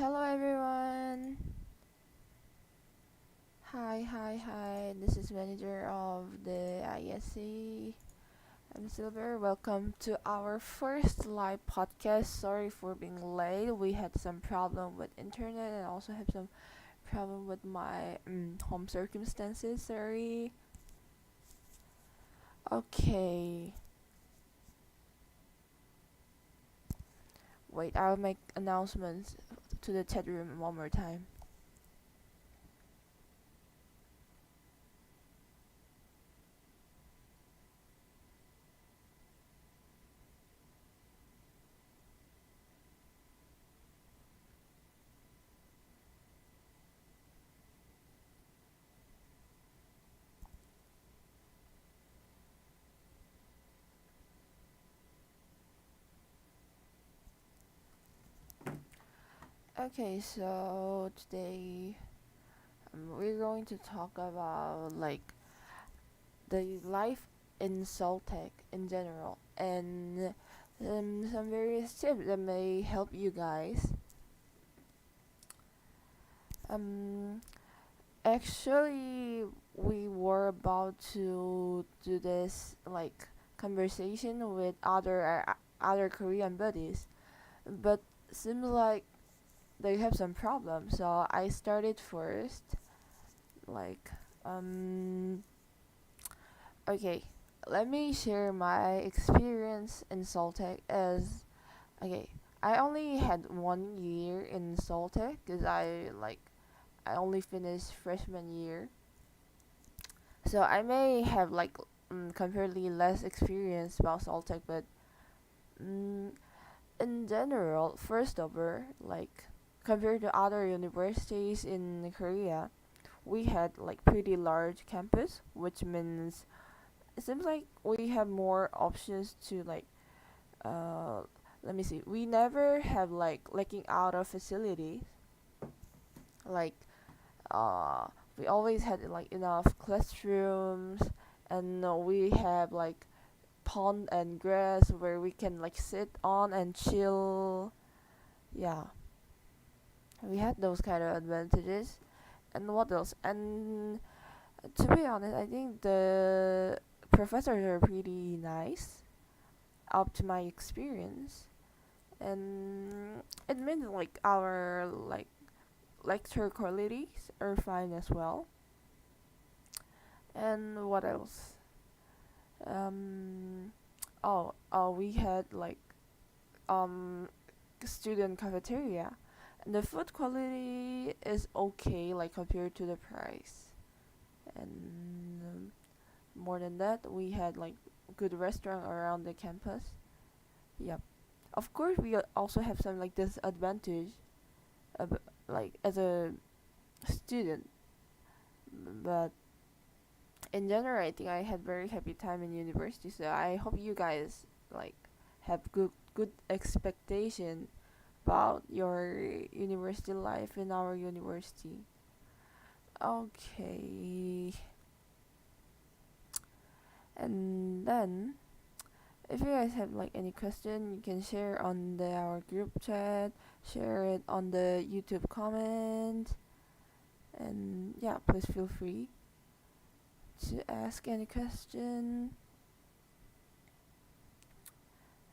Hello everyone. Hi. This is manager of the ISC. I'm Silver. Welcome to our first live podcast. Sorry for being late. We had some problem with internet and also have some problem with my home circumstances. Sorry. Okay. Wait, I'll make announcements to the chat room one more time. Okay, so today we're going to talk about the life in Soltech in general and some various tips that may help you guys. Um, Actually, we were about to do this conversation with other Korean buddies, but seems like they have some problems. So I started first. Like, um, okay, let me share my experience in Soltech as okay. I only had 1 year in Soltech because I only finished freshman year, so I may have comparatively less experience about Soltech, but mm, in general, first over compared to other universities in Korea, we had like pretty large campus, which means it seems like we have more options to uh let me see. We never have lacking out of facilities. Like uh we always had like enough classrooms, and we have like pond and grass where we can like sit on and chill. Yeah, we had those kind of advantages. And what else? And to be honest, I think the professors are pretty nice up to my experience, and it means like our lecture qualities are fine as well. And what else? Um, we had um student cafeteria, and the food quality is okay like compared to the price. And more than that, we had like good restaurant around the campus. Yep. Of course, we also have some like disadvantage, like as a student, but in general, I think I had very happy time in university. So I hope you guys like have good expectation about your university life in our university. Okay, and then if you guys have like any question, you can share on our group chat, share it on the YouTube comment, and yeah, please feel free to ask any question.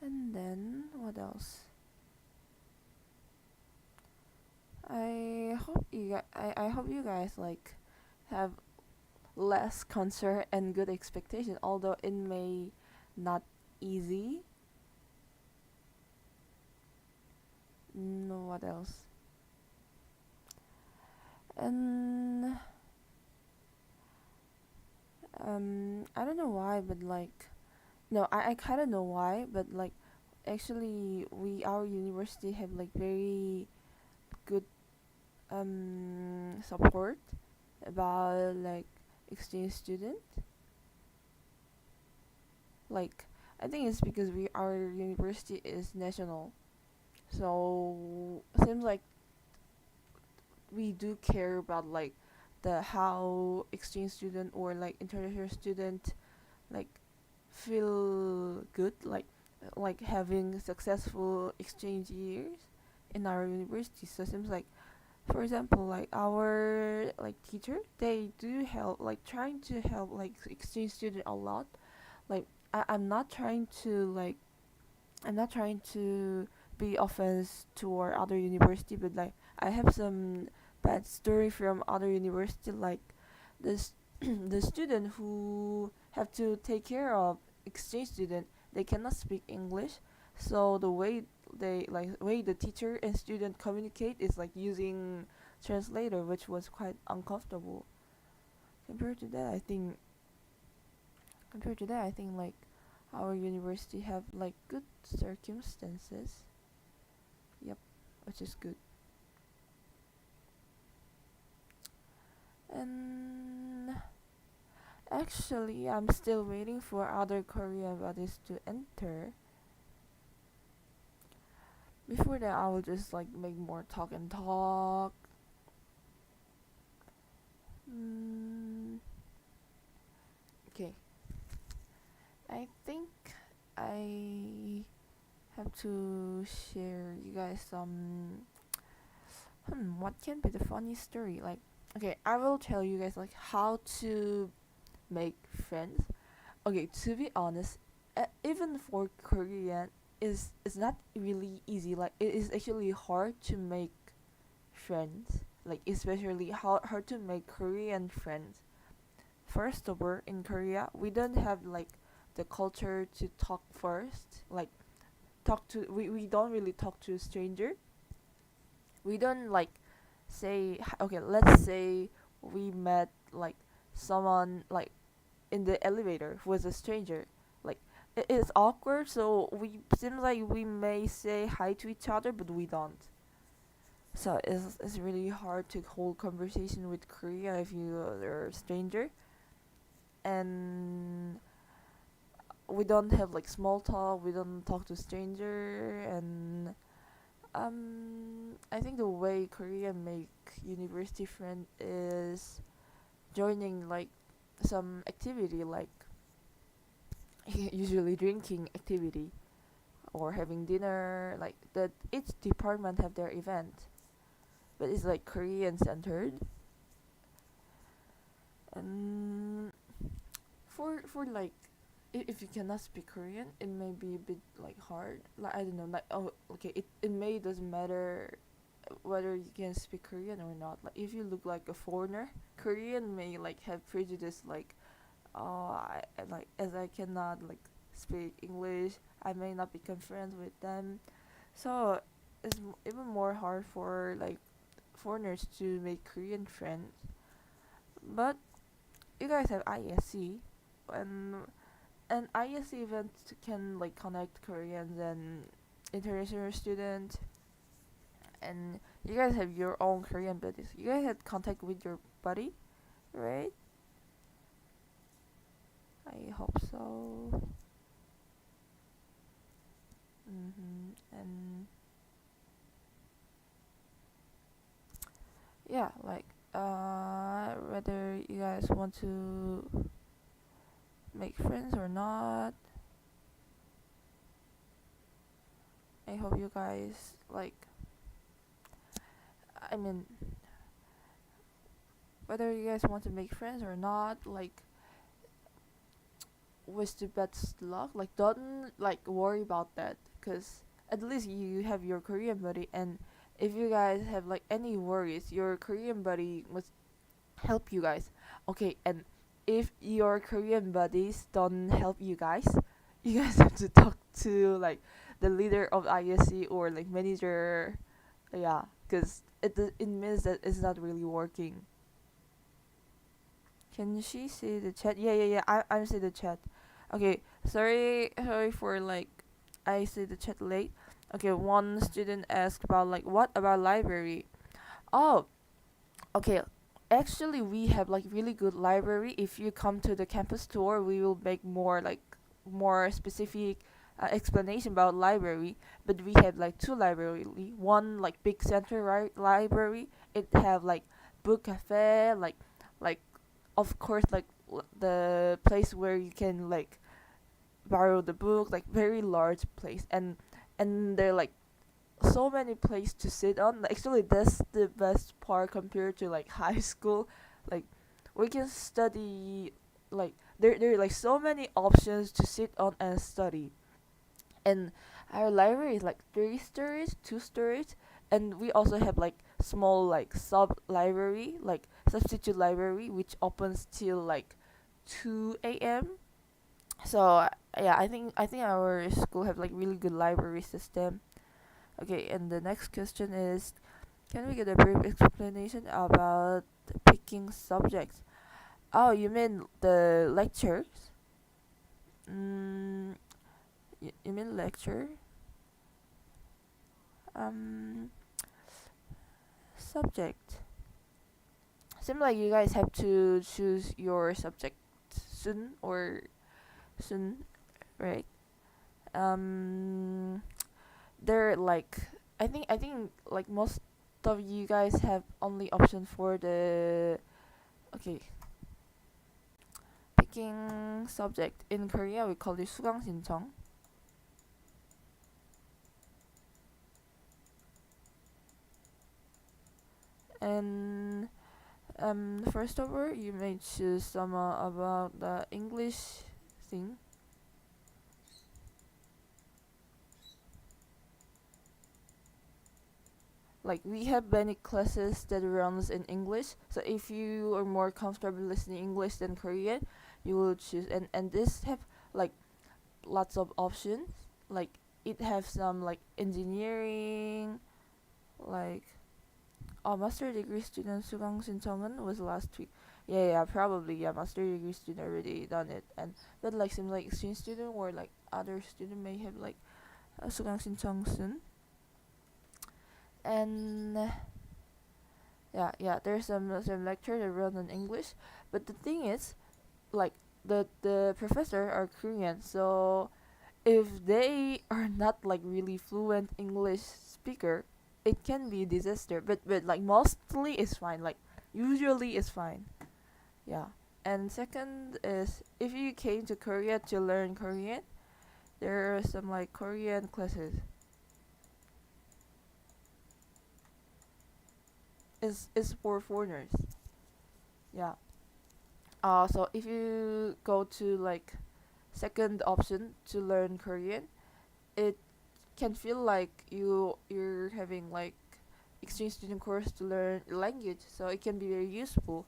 And then what else? I hope you guys like have less concern and good expectation, although it may not easy. No, what else? And I don't know why, but no, I kind of know why, but actually our university have like very good support about exchange student. Like, I think it's because our university is national, so seems like we do care about the how exchange student or international student like feel good, like having successful exchange years. in our university. So it seems like, for example, like our like teacher, they do help, like trying to help like exchange student a lot. Like I'm not trying to like, I'm not trying to be offense toward other university, but like I have some bad story from other university, like this the student who have to take care of exchange student, they cannot speak English, so the way they like way the teacher and student communicate is like using translator, which was quite uncomfortable. Compared to that, I think like our university have like good circumstances. Yep, which is good. And actually, I'm still waiting for other Korean bodies to enter. Before that, I will just like make more talk and talk. Mm, okay, I think I have to share you guys some. What can be the funny story? Like, okay, I will tell you guys like how to make friends. Okay, to be honest, even for Korean, is not really easy. Like, it is actually hard to make friends. Like, especially hard to make Korean friends. First of all, in Korea, we don't have like the culture to talk first. Like, we don't really talk to a stranger. We don't like say, okay, let's say we met like someone like in the elevator who was a stranger. Like, it is awkward, so we seems like we may say hi to each other, but we don't. So it's really hard to hold conversation with Korea if you are a stranger, and we don't have like small talk. We don't talk to stranger, and I think the way Korea make university friend is joining like some activity, like usually drinking activity or having dinner, like that each department have their event, but it's like Korean centered. And for like, if you cannot speak Korean, it may be a bit like hard, like I don't know, like, oh okay, it may doesn't matter whether you can speak Korean or not. Like, if you look like a foreigner, Korean may like have prejudice, like, oh, I like, as I cannot like speak English, I may not become friends with them. So it's even more hard for like foreigners to make Korean friends. But you guys have ISC, and ISC events can like connect Koreans and international students, and you guys have your own Korean buddies. You guys had contact with your buddy, right? I hope so. And yeah, like whether you guys want to make friends or not, I hope you guys like. I mean, whether you guys want to make friends or not, like, wish the best luck. Like, don't like worry about that, cause at least you have your Korean buddy, and if you guys have like any worries, your Korean buddy must help you guys. Okay, and if your Korean buddies don't help you guys, you guys have to talk to like the leader of ISC or like manager. Yeah, cause it means that it's not really working. Can she see the chat? Yeah, yeah, yeah. I see the chat. Okay, sorry for like I see the chat late. Okay, one student asked about like what about library? Oh, okay. Actually, we have like really good library. If you come to the campus tour, we will make more like more specific explanation about library. But we have like two library. One like big center library. It have like book cafe, like of course like the place where you can like borrow the book, like very large place, and they're like so many places to sit on. Actually, that's the best part compared to like high school. Like we can study, like there are like so many options to sit on and study. And our library is like 3 stories, 2 stories, and we also have like small like sub library, like substitute library, which opens till like 2 a.m. So yeah, I think our school have like really good library system. Okay, and the next question is, can we get a brief explanation about picking subjects? Oh, you mean the lectures? Mm, you mean lecture? Um, Subject. Seems like you guys have to choose your subject soon or soon, right? Um, they're like, I think like most of you guys have only option for the, okay, picking subject. In Korea we call it 수강 신청. And first of all, you may choose some about the English thing. Like we have many classes that runs in English. So if you are more comfortable listening English than Korean, you will choose. And this have like lots of options. Like it have some like engineering, like master degree student 수강 신청은 was last week. Yeah, probably yeah. Master degree student already done it, and but like some like exchange student or like other student may have like 수강 신청 soon. And yeah, there's some lecture that run in English, but the thing is, like the professor are Korean, so if they are not like really fluent English speaker, it can be a disaster. But like mostly it's fine. Like usually it's fine. Yeah. And second is if you came to Korea to learn Korean, there are some like Korean classes. It's for foreigners. Yeah. So if you go to like second option to learn Korean, it can feel like you're having like exchange student course to learn language, so it can be very useful,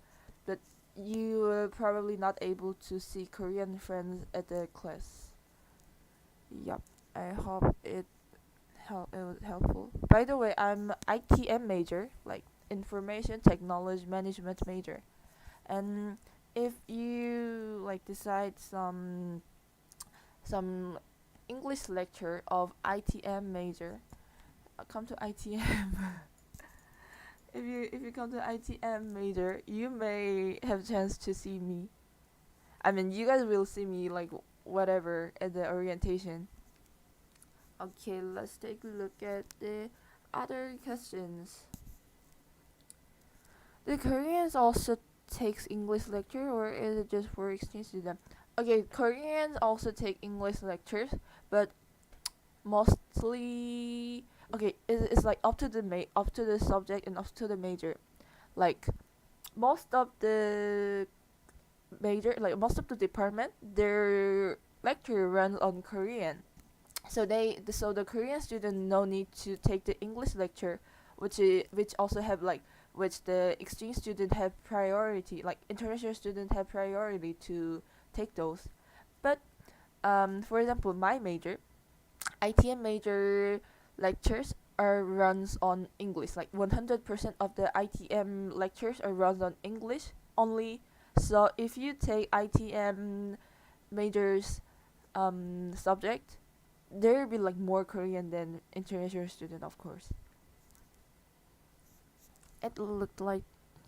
but you are probably not able to see Korean friends at the class. Yup. I hope it was helpful. By the way, I'm ITM major, like information technology management major, and if you like decide some English lecture of ITM major, come to ITM. If you come to ITM major, you may have a chance to see me. I mean, you guys will see me like whatever at the orientation. Okay, let's take a look at the other questions. The Koreans also takes English lecture, or is it just for exchange student? Okay, Koreans also take English lectures, but mostly okay. It's like up to the subject and up to the major. Like most of the major, like most of the department, their lecture runs on Korean. So the Korean student no need to take the English lecture, which also have like which the exchange student have priority, like international student have priority to take those. But for example, my major, ITM major lectures are runs on English. Like 100% of the ITM lectures are runs on English only. So if you take ITM majors subject, there will be like more Korean than international student, of course. It looked like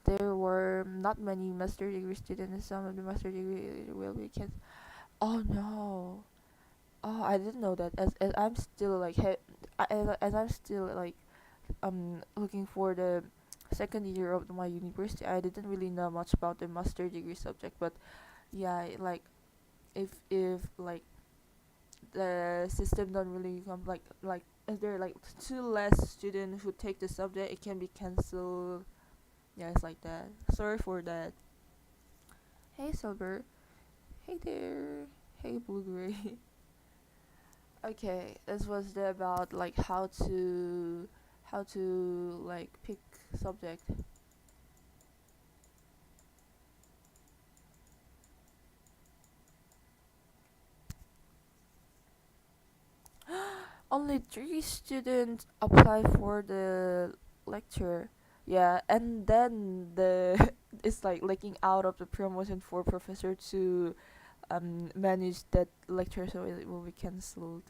there were not many master degree students, and some of the master degree will be kids. Oh no! Oh, I didn't know that. As I'm still like as I'm still like looking for the second year of my university, I didn't really know much about the master degree subject. But yeah, like if like the system don't really come like if there are like two less students who take the subject, it can be cancelled. Yeah, it's like that. Sorry for that. Hey Silver. Hey there. Hey Blue Gray. Okay, this was the about like how to like pick subject. Only 3 students apply for the lecture. Yeah, and then the it's like leaking out of the promotion for professor to manage that lecture, so it will be cancelled.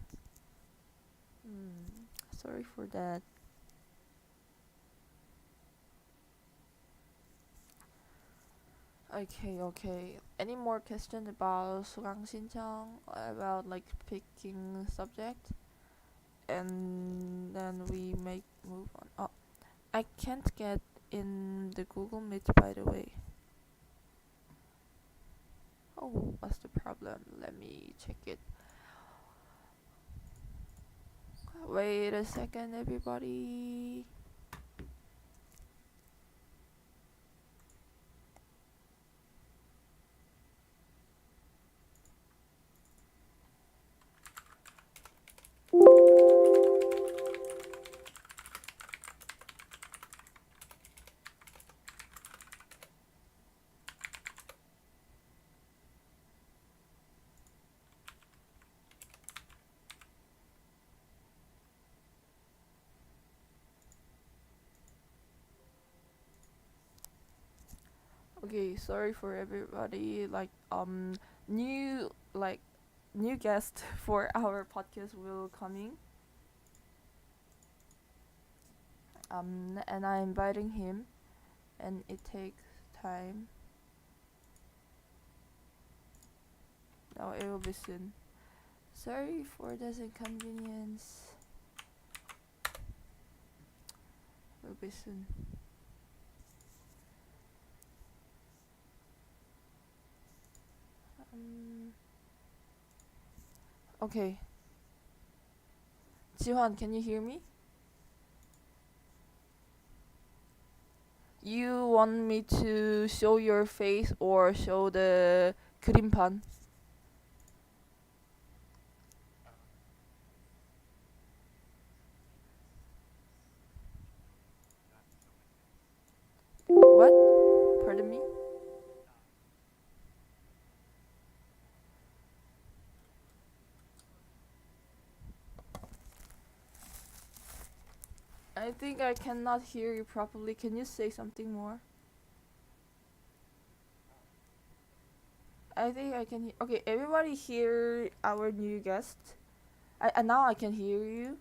Sorry for that. Okay, okay. Any more question about 수강 신청, about like picking subject, and then we make move on. Oh, I can't get in the Google Meet, by the way. Oh, what's the problem? Let me check it. Wait a second, everybody. Okay, sorry for everybody. New like new guest for our podcast will coming. And I'm inviting him, and it takes time. No, it will be soon. Sorry for this inconvenience. It will be soon. Okay. Jihan, can you hear me? You want me to show your face or show the 그림판? What? Pardon me? I think I cannot hear you properly. Can you say something more? I think I can. Okay, everybody hear our new guest. Now I can hear you.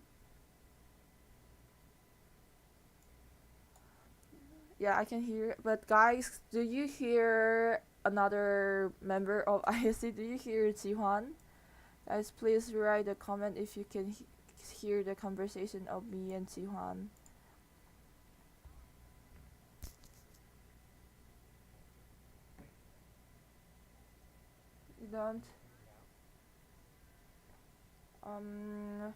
Yeah, I can hear. But guys, do you hear another member of ISC? Do you hear Jihan? Guys, please write a comment if you can hear the conversation of me and Jihan. You don't? Um,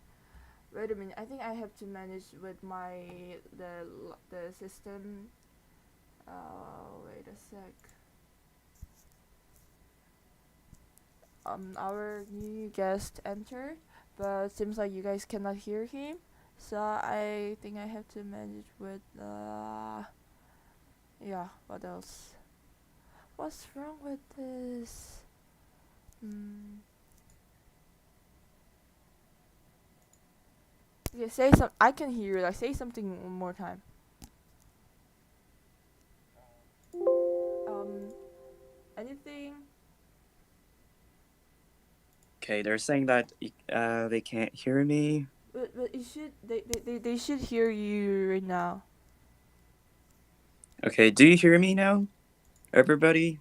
Wait a minute. I think I have to manage with the system. Wait a sec. Our new guest entered, but seems like you guys cannot hear him. So I think I have to manage with yeah. What else? What's wrong with this? Yeah, say some. I can hear you. Like, say something one more time. Um, Anything? Okay, they're saying that they can't hear me. But it should. They should hear you right now. Okay, do you hear me now, everybody?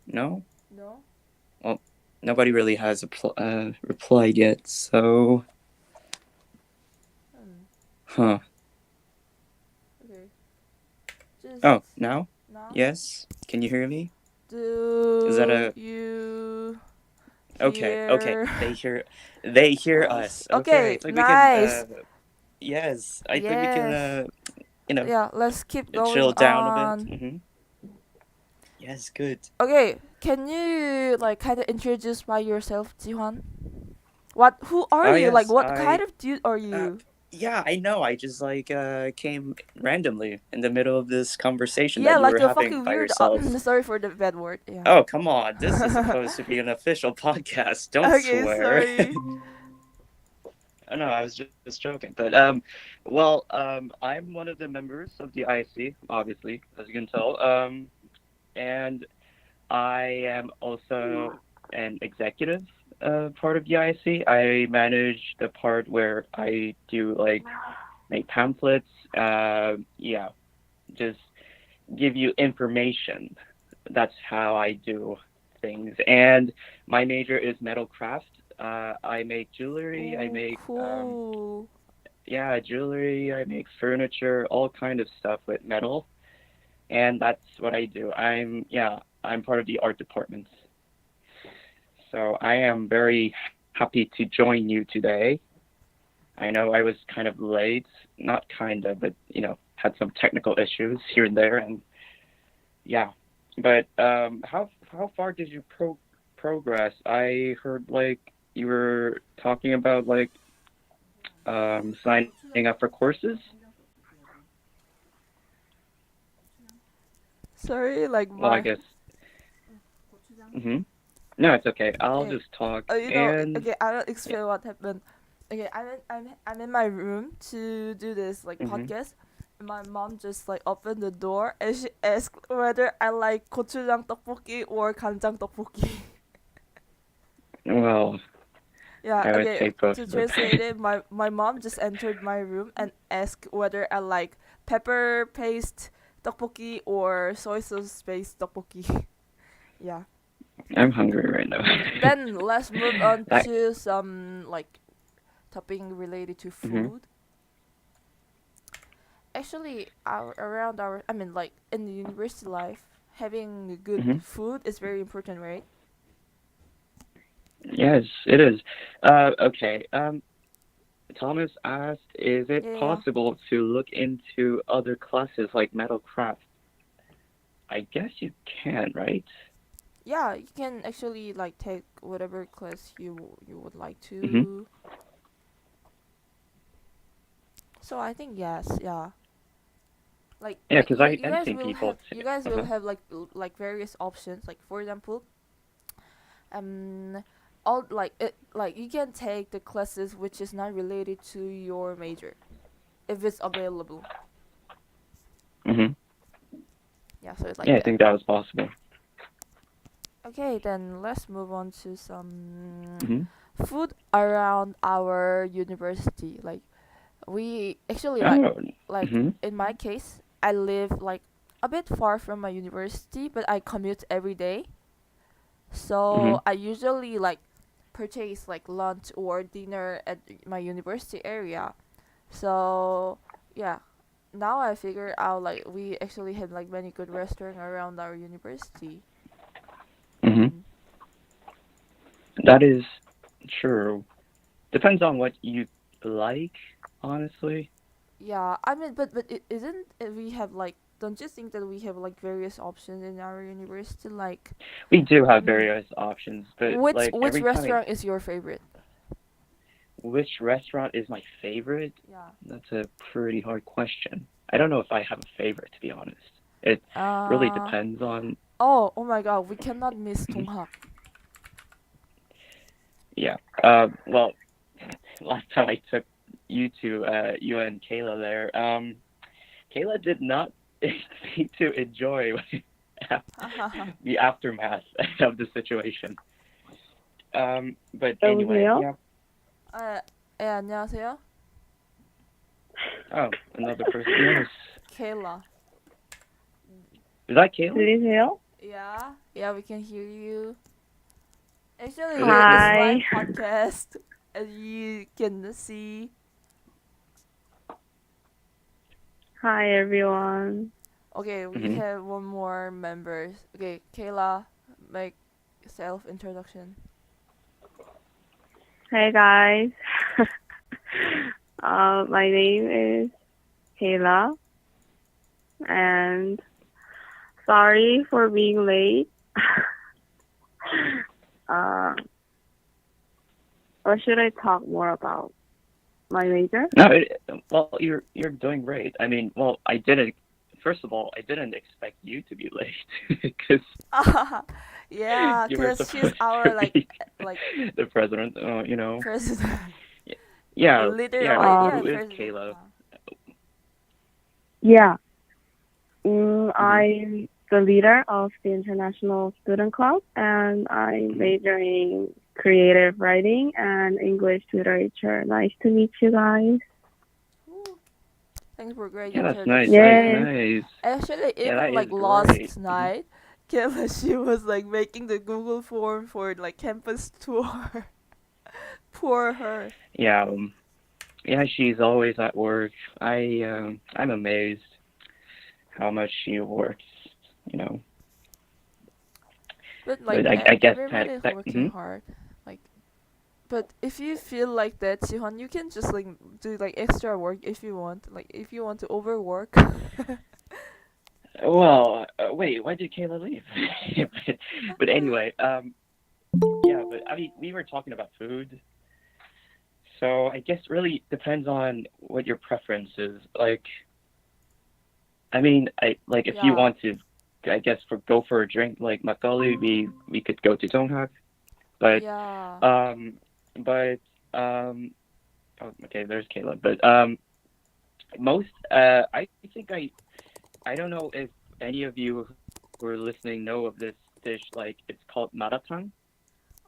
No? No. Well, nobody really has replied yet, so... Huh. Okay. Just Oh, now? now. Yes? Can you hear me? Do Is that a... you Okay. hear They hear us. us. Okay, I Okay, think we can. nice. Yes, I think we can. Yes. You know, Yeah, let's keep going chill down a bit. on. Yes, good. Okay, can you like kind of introduce by yourself, Jihan? What? Who are Oh you? Like, yes, what kind I. of dude are Uh, you? yeah, I know. I just like came randomly in the middle of this conversation Yeah, that you like were a having fucking by weird. yourself. Sorry for the bad word. Yeah. Oh, come on. This is supposed to be an official podcast. Don't Okay, swear. sorry. Oh, no, I was just joking. But well, I'm one of the members of the ISC, obviously, as you can tell. And I am also an executive part of the ISC. I manage the part where I do like make pamphlets. Yeah, just give you information. That's how I do things. And my major is metal craft. I make jewelry. I Oh, make cool. yeah, jewelry. I make furniture, all kind of stuff with metal, and that's what I do. I'm part of the art department. So I am very happy to join you today. I know I was kind of late, not kind of, but had some technical issues here and there, and yeah. But how far did you progress? I heard like you were talking about like signing up for courses. Sorry, like Well, I my. guess. Hmm. No, it's okay. I'll Okay. just talk. And Okay, I'll yeah. explain what happened. Okay, I'm in my room to do this like Hmm. podcast. My mom just like opened the door and she asked whether I like gochujang tteokbokki or kanjang tteokbokki. Well, Yeah, I would okay. take both To of them. translate it, my mom just entered my room and asked whether I like pepper paste tteokbokki or soy sauce based tteokbokki. Yeah. I'm hungry right now. Then let's move on That. to some like topic related to Hmm. food. Actually, I mean, like in the university life, having good Hmm. food is very important, right? Yes, it is. Okay. Thomas asked, is it Yeah, yeah, possible to look into other classes like metal craft? I guess you can, right? yeah. You can actually like take whatever class you would like Hmm. to. So I think yes, yeah. Yeah, Like because you I've guys seen will people. have Uh-huh. like like various options. Like for example, um, all like it like you can take the classes which is not related to your major if it's available. Hmm. Yeah, so it's like Yeah, I that. think that was possible. Okay, then let's move on to some Hmm. food around our university. Like we actually Oh. like Hmm. in my case, I live like a bit far from my university, but I commute every day. Hmm. So I usually like purchase like lunch or dinner at my university area. So yeah, now I figure out like we actually have like many good restaurants around our university. Hmm. Mm. That is true. Depends on what you like, honestly. Yeah, I mean, but it isn't we have like don't you think that we have like various options in our university like We do have mm, various options, but like which every time restaurant is your favorite? which restaurant is my favorite? Yeah. That's a pretty hard question. I don't know if I have a favorite, to be honest. It really Uh depends on. oh my god, we cannot miss Mhm. Donghak. Yeah. Well, last time I took you and Kayla there, Kayla did not seem to enjoy the aftermath of the situation. But anyway, 여보세요? yeah. 아, 예, 안녕하세요. Oh, another person. Yes. Kayla. Is that Kayla? 들리세요? Yeah, yeah, we can hear you. Actually, Okay, it's cool. Hi. live podcast, as you can see. Hi, everyone. Okay, we Hmm. have one more member. Okay, Kayla, make self introduction. Hey guys. My name is Kayla, and sorry for being late. uh, what should I talk more about? My major? No, well, you're doing great. I mean, well, I didn't. First of all, I didn't expect you to be late because Yeah, you were cause she's supposed to our be like the president. president. Y- Or Yeah, yeah. But literally, Uh, yeah, who is president. Kayla? yeah. Hmm. I'm the leader of the International Student Club, and I'm Hmm. majoring creative writing and English literature. Nice to meet you guys. Ooh, thanks for great Yeah, that's nice, nice, introduction. Yay. nice. Actually, Yeah, that even like is great. last Hmm. night, Kayla she was like making the Google form for like campus tour. Poor her. Yeah, yeah. She's always at work. I'm amazed how much she works. You know, But but like I guess that everybody's that. working Hmm. hard. Like, but if you feel like that, Sihan, you can just like do like extra work if you want. Like if you want to overwork. Well, wait, why did Kayla leave? but anyway, yeah, but I mean, we were talking about food, so I guess really depends on what your preference is. Like, I mean, I like if you Yeah. want to, I guess for go for a drink like makgeolli, we could go to Donghak, but Yeah. um, but oh, okay, there's Kayla, but most I think I don't know if any of you who are listening know of this dish. Like, it's called maratang.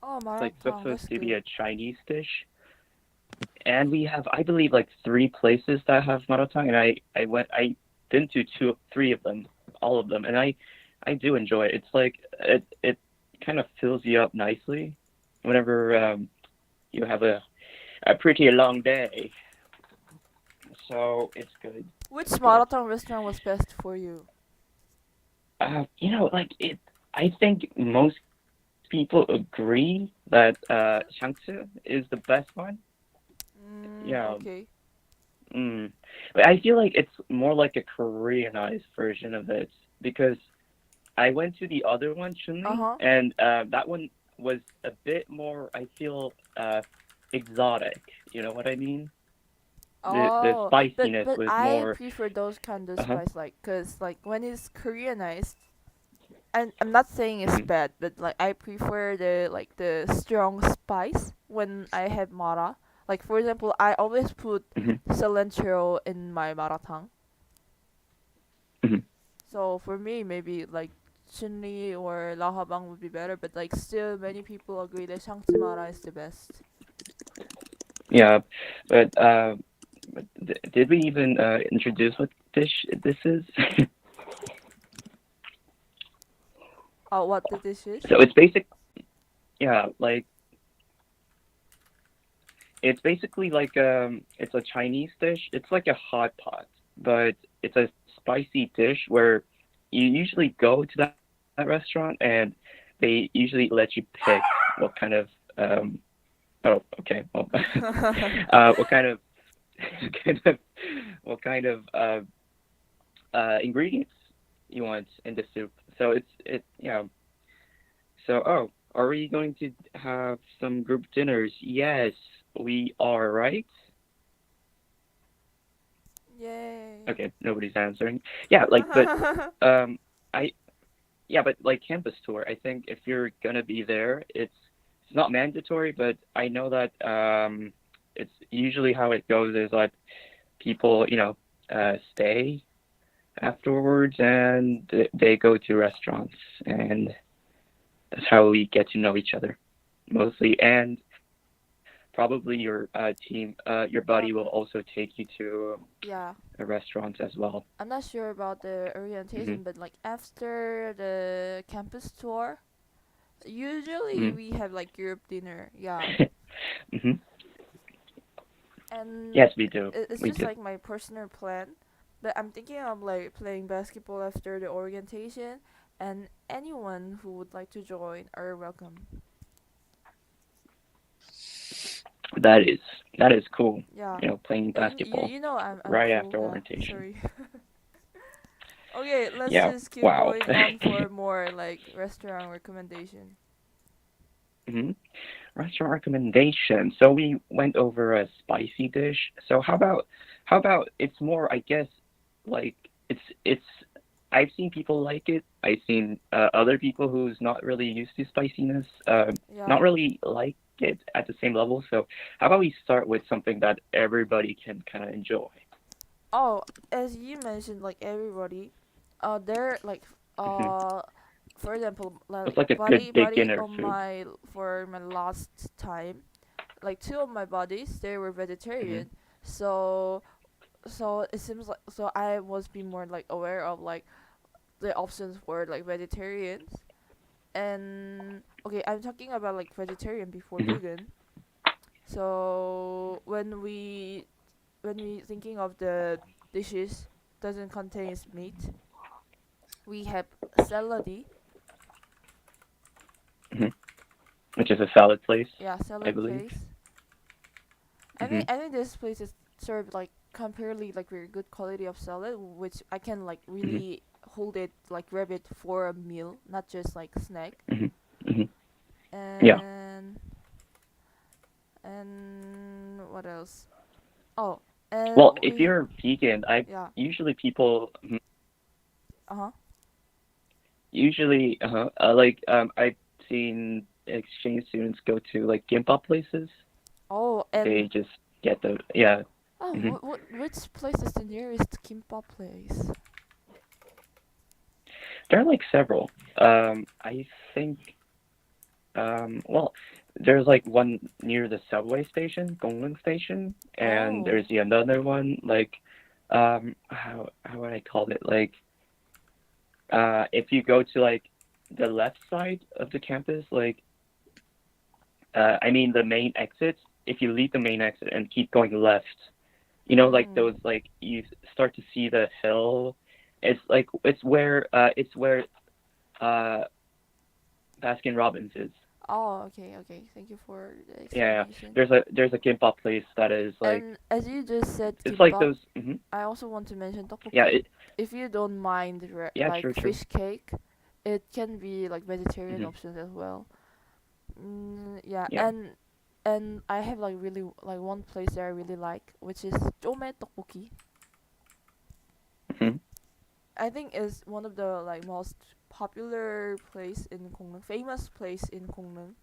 Oh, It's like marathon. supposed That's to be good. a Chinese dish, and we have, I believe, like three places that have maratang, and I been to two, three of them, all of them, and I do enjoy it. It's like it kind of fills you up nicely whenever you have a pretty long day, so it's good. Which It's good. marathon restaurant was best for you? Like it. I think most people agree that Shangsu is the best one. Yeah. Okay. Mm. But I feel like it's more like a Koreanized version of it because I went to the other one, Uh Chunli, huh. and that one was a bit more, I feel, exotic. You know what I mean? The Oh, spiciness but was I more. prefer those kind of Uh-huh. spice, like, cause like when it's Koreanized, and I'm not saying it's Hmm. bad, but like I prefer the strong spice when I have mara. Like for example, I always put Hmm. cilantro in my maratang. Hmm. So for me, maybe like chunli or lahabang would be better, but like still many people agree that shangzi mara is the best. Yeah, but did we even introduce what dish this is? What the dish is? So it's basic. Yeah, like it's basically like it's a Chinese dish. It's like a hot pot, but it's a spicy dish where you usually go to that restaurant and they usually let you pick what kind of um oh, okay, well what kind of kind of what kind of ingredients you want in the soup. So yeah. So, oh, are we going to have some group dinners? Yes, we are, right? Yay. Okay, nobody's answering. Yeah, like, but um, I yeah, but like campus tour. I think if you're gonna be there, it's not mandatory, but I know that it's usually how it goes is that people, stay afterwards and they go to restaurants, and that's how we get to know each other mostly. And probably your your buddy will also take you to Yeah. a restaurant as well. I'm not sure about the Hmm. orientation, but like after the campus tour, usually Hmm. we have like group dinner. Yeah, Hmm. and Yes, we do. it's We just do. like my personal plan. But I'm thinking of like playing basketball after the orientation, and anyone who would like to join are welcome. That is that is cool. Yeah. Playing basketball You know I'm right cool. after Yeah. orientation. Sorry. Okay, let's Yeah. just keep Wow. going on for more like restaurant recommendation. hmm Restaurant recommendation. So we went over a spicy dish. So how about it's more, I guess, like it's I've seen people like it. I've seen other people who's not really used to spiciness, Yeah. not really like it at the same level. So how about we start with something that everybody can kind of enjoy? Oh, as you mentioned, like everybody, they're like hmm uh, for example, like It's like a good buddy beginner on food. my for my last time, like two of my buddies they were hmm vegetarian, so it seems like so I was being more like aware of like the options for like vegetarians. And okay, I'm talking about like vegetarian before hmm vegan. So when we thinking of the dishes doesn't contain meat, we have saladi. hmm Which is a salad place, Yeah, I salad believe. place. hmm I think this place is served like comparatively like very good quality of salad, which I can like hmm really hold it like grab it for a meal, not just like snack. hmm hmm Yeah. And what else? Oh, and Well, if we you're vegan, I yeah. usually people Uh huh. usually like I've seen exchange students go to like gimbap places. Oh, and They just get the yeah. oh, hmm which place is the nearest kimbap place? There are like several. I think well, there's like one near the subway station, Gongling Station, and Oh. there's the another one like how would I call it, like if you go to like the left side of the campus, like I mean the main exit, if you leave the main exit and keep going left, like Mm. those, like you start to see the hill. It's where uh Baskin Robbins is. Oh, okay, okay. Thank you for the Yeah, yeah. explanation. There's a kimbap place that is like, And as you just said it's like kimbap, those. I also want to mention Yeah, tteokbokki. If you don't mind yeah, like true, true. fish cake, it can be like vegetarian hmm options as well. Yeah, Yeah. and I have like really like one place that I really like, which is Chome tteokbokki. hmm I think is one of the like most popular place in Gongneung, famous place in Gongneung.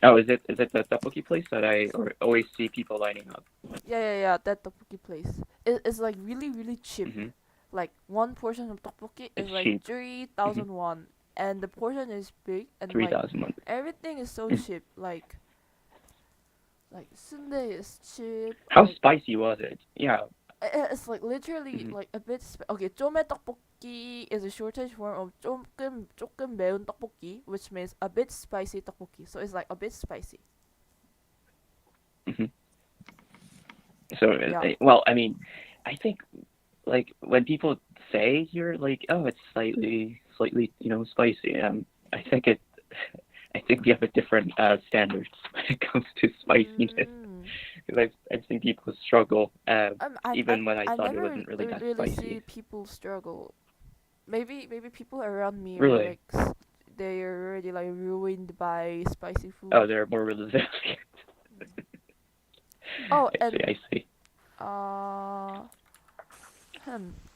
Oh, is it the tteokbokki place that always see people lining up? Yeah, that tteokbokki place. It's like really really cheap. hmm Like one portion of tteokbokki is It's like cheap. three hmm thousand won, and the portion is big and Three like thousand won. everything is so Mhm. cheap. Like sundae is cheap. How Like spicy was it? Yeah. it's like literally hmm like a bit. Okay, 쪼매 떡볶이 is a shortage form of 조금 매운 떡볶이, which means a bit spicy 떡볶이. So it's like a bit spicy. hmm So, Yeah. well, I mean, I think like when people say you're like, oh, it's slightly, spicy. I think we have a different standards when it comes to spiciness. Mm. Because I've seen people struggle, I even when I I thought it never wasn't really that really see spicy. people struggle. Maybe people around me are Really? like they are already like ruined by spicy Oh, food. they're more resilient. Oh, I see. and I see. uh,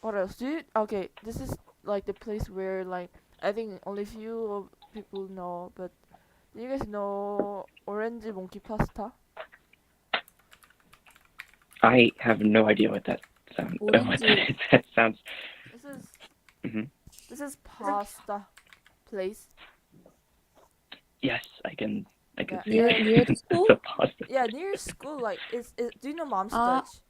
what else? Okay, this is like the place where like I think only few of people know, but do you guys know orange monkey pasta? I have no idea what that sounds. What that 오렌지 is. That sounds. This is hmm this is pasta place. Yes, I can Yeah, see near and near the it's school? a pasta. yeah, near school like do you know Mom's Uh Touch?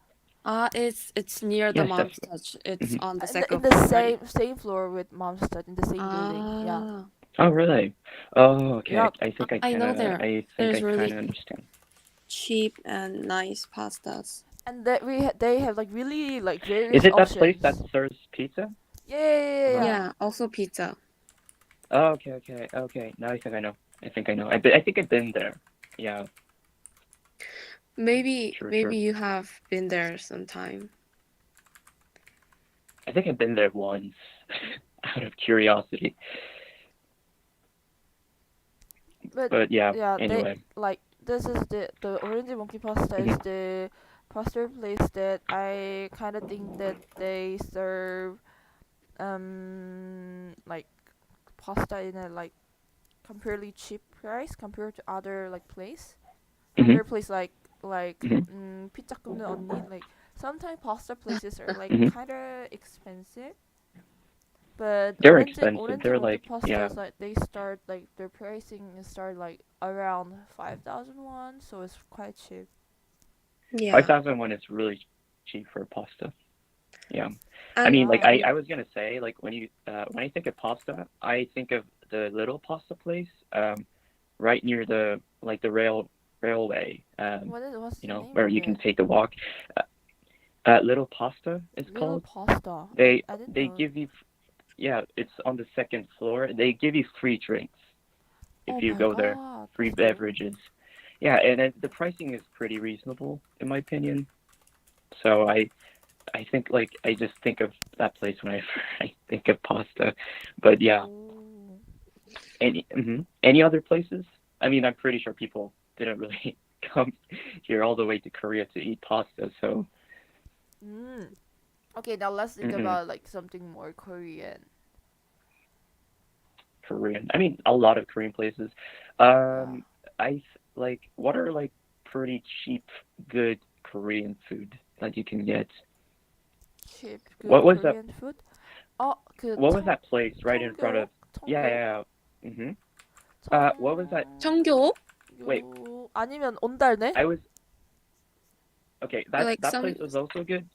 it's near the Yes, Mom's definitely. Touch. It's hmm on the In second the floor, right? same floor with Mom's Touch in the same building. Yeah. Ah, Oh, really? Oh, okay. Yup. I think I I know kind of. there. I think I There's kind really of understand. cheap and nice pastas. And that they have like really like Is various it that place that options. serves pizza? Yeah. Yeah, also pizza. Oh, okay. Now I think I know. I think I know. I think I've been there. Yeah, Maybe sure, maybe sure. you have been there sometime. I think I've been there once, out of curiosity. But But yeah, yeah, they anyway. like this is the orange monkey pasta is Hmm. the pasta place that I kind of think that they serve like pasta in a like comparatively cheap price compared to other like place. Hmm. Other place like Hmm. pizza 굽는 언니 like sometimes pasta places are like Hmm. kind of expensive. But They're expensive. orange They're monkey like, pasta yeah, is like they start like their pricing is start like around 5,001, so it's quite cheap. Yeah. 5,001 is really cheap for pasta. Yeah. I And mean, like Yeah. I was gonna say, like when I think of pasta, I think of the little pasta place, right near the like the railway, What's you the know, name where of you can it? take a walk. Uh, Little Pasta is Little called. pasta. They I didn't they know. give you, yeah, it's on the second floor. They give you free drinks Oh if you my go there, god, free that's good. beverages. Yeah, and the pricing is pretty reasonable in my opinion. So I think like I just think of that place when I think of pasta. But yeah, Oh. any other places? I mean, I'm pretty sure people didn't really come here all the way to Korea to eat pasta. So Mm. Okay, now let's think mm-mm, about like something more Korean. Korean. I mean, a lot of Korean places. Yeah. I like what are like pretty cheap, good Korean food that you can get. Cheap, good What was that? Korean food. 어, 그 What was that place right in front 청교? of? Yeah, 청교? yeah. Yeah. What was that? 청교? Wait, 아니면 온달네? I was okay. That Like that some place was also good.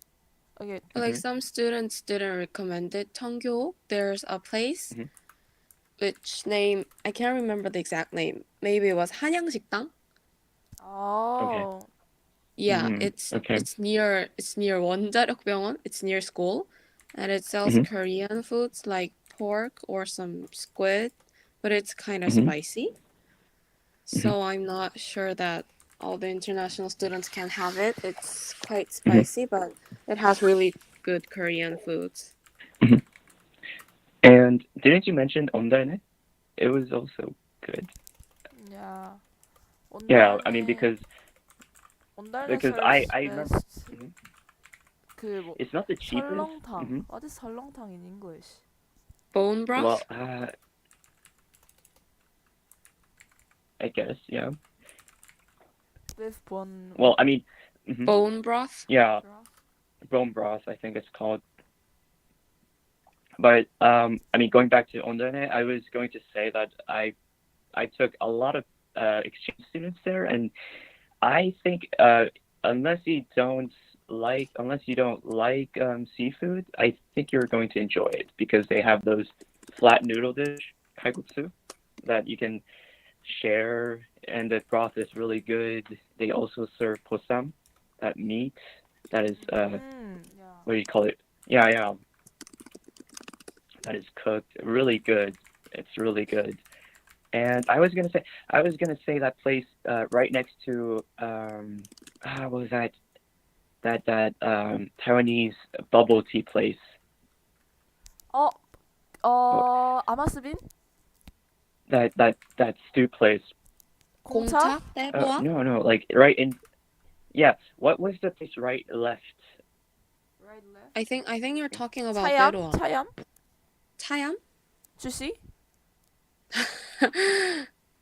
Okay. like Hmm. some students didn't recommend it. 청교, there's a place Hmm. which name I can't remember the exact name. Maybe it was 한양식당. Okay. Oh. Yeah, Okay. it's near 원자력병원. It's near school, and it sells Hmm. Korean foods like pork or some squid, but it's kind of Hmm. spicy. Hmm. So I'm not sure that all the international students can have it. It's quite Hmm. spicy, but it has really good Korean foods. Hmm. And didn't you mention 온달네? It was also good. Yeah. Yeah, I mean 온달네. 온달네 because serves I remember best mhm. 그 뭐 It's not the cheapest. 설렁탕. Hmm. What is 설렁탕 in English? Bone Well, broth? I guess yeah. With bone Well, I mean, hmm Bone broth? yeah, broth. bone broth. I think it's called. But I mean, going back to ondane, I was going to say that I took a lot of exchange students there, and I think unless you don't like seafood, I think you're going to enjoy it because they have those flat noodle dish kalguksu that you can share, and the broth is really good. They also serve posam, that meat that is Yeah. what do you call it? Yeah, yeah, that is cooked really good. It's really good. And I was gonna say that place right next to what was that Taiwanese bubble tea place? 어, What, 아마스빈? that stew place? 공차? 공차? 떼보아? No, no, like right in, yeah. What was the place right left? Right left. I think you're talking about 차얌? 떼로아. 차얌? 차얌? 주시?